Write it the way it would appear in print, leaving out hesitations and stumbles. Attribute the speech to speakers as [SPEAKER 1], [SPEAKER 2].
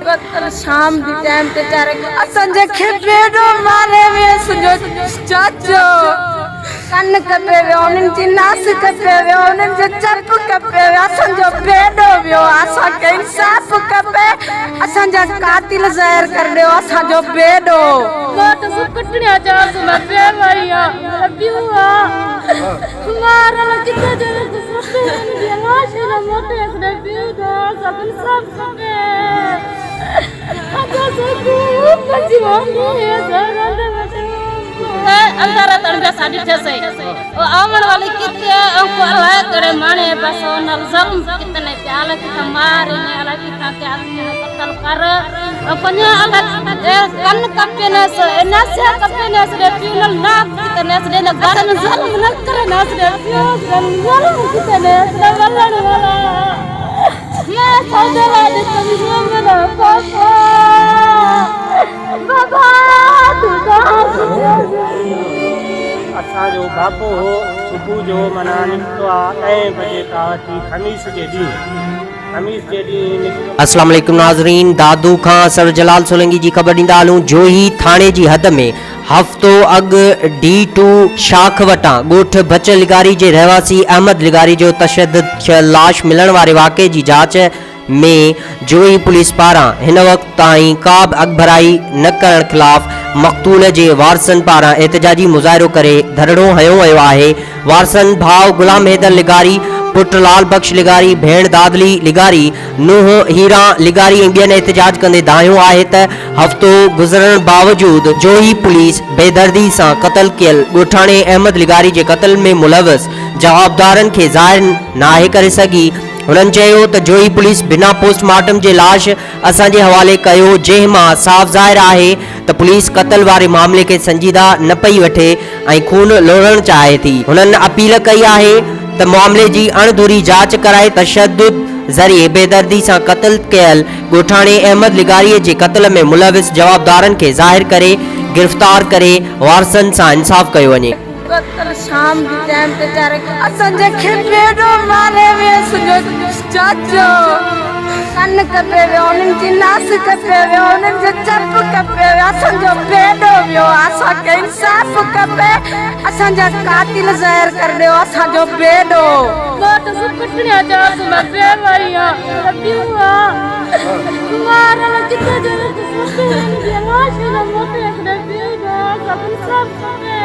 [SPEAKER 1] कल शाम दी टाइम ते चारे असंजे खे बेडो मारे वे सुजो चाचो कन कपे वे उनन जी नास कपे वे उनन जे चप कपे वे असंजो बेडो वियो असा के इंसाफ कपे असंजा कातिल ज़ाहिर कर दो असंजो बेडो मोट सुकटणिया चास मैं बे भैया अबियुआ मारल किते जने सुते दी लाश न मोटे से बेडो सब कपे अगा सकू पजीवानी जरंद अंदर तड़बे साडी ठसे ओ आमन वाले किते अंको अल्लाह करे माने बस नल जल्म कितने प्याल के मारे ने अल्लाह की के आदमी कत्ल कर अपने अल्लाह कन कपे ने से कपे ने से प्यूनल ना कितने से ने गरन जल्म न करे ना से प्यूनल जल्म कितने से वलन वाला मैं सौदरा दे तुम मेरा पापा बाबा तू
[SPEAKER 2] असांजो बाबो सुबुह जो माना निकितो आहे 10 बजे खां वठी ख़मीस जे ॾींहुं
[SPEAKER 3] अस्सलाम वालेकुम नाज़रीन। दादू खां सर जलाल सोलंकी जी ख़बर ॾींदा हलूं। जोही थाणे जी हद में हफ़्तो अॻु D2 शाख वटां ॻोठ बच लिगारी जे रहवासी अहमद लिगारी जो तशद्दुद थियल लाश मिलण वारे वाक़े जी जांच में जोही पुलिस पारां हिन वक़्त ताईं का बि अॻभराई न करण ख़िलाफ़ मक़तूल जे वारसनि पारां एहतजाजी मुज़ाहिरो करे धरणो हयो वियो आहे। वारसनि भाउ गुलाम हैदर लिगारी, पुट लाल बख्श लिगारी, भेण दादली लिगारी, नूंहं हीरा लिगारी ऐं ॿियनि एहतजाज कंदे दाहियो आहे त हफ़्तो गुज़रण बावजूद जोही पुलिस बेदर्दी सां क़त्ल कयल ॻोठाणे अहमद लिगारी जे क़त्ल में मुलविस जवाबदारनि खे ज़ाहिर नाहे करे सघी। उन्हनि चयो त जोही पुलिस बिना पोस्टमार्टम जे लाश असांजे हवाले कयो, जंहिं मां साफ़ ज़ाहिर आहे त पुलिस क़त्ल वारे मामले खे संजीदा न पई वठे ऐं खून लोड़णु चाहे थी। उन्हनि अपील कई आहे त मामले जी अणधूरी जांच कराए तशद्दुद ज़रिए बेदर्दी सां क़त्ल कयल ॻोठाणे अहमद लिगारीअ जे क़त्ल में मुलविस जवाबदारनि खे ज़ाहिर करे गिरफ़्तार करे वारसनि सां इंसाफ़ कयो वञे।
[SPEAKER 1] कल शाम दी टाइम ते चारे असंजे खे बेडो मारे वे सुजो चाचो कन कपे वे उनन जी नास कपे वे उनन जे चप कपे वे असंजो बेडो वियो असा के इंसाफ कपे असंजा कातिल ज़ाहिर कर दो असंजो बेडो मोट सुकटणिया चास मैं बे भैया अबियुआ मारल किते जने सुते दी लाश न मोटे से बेडो सब कपे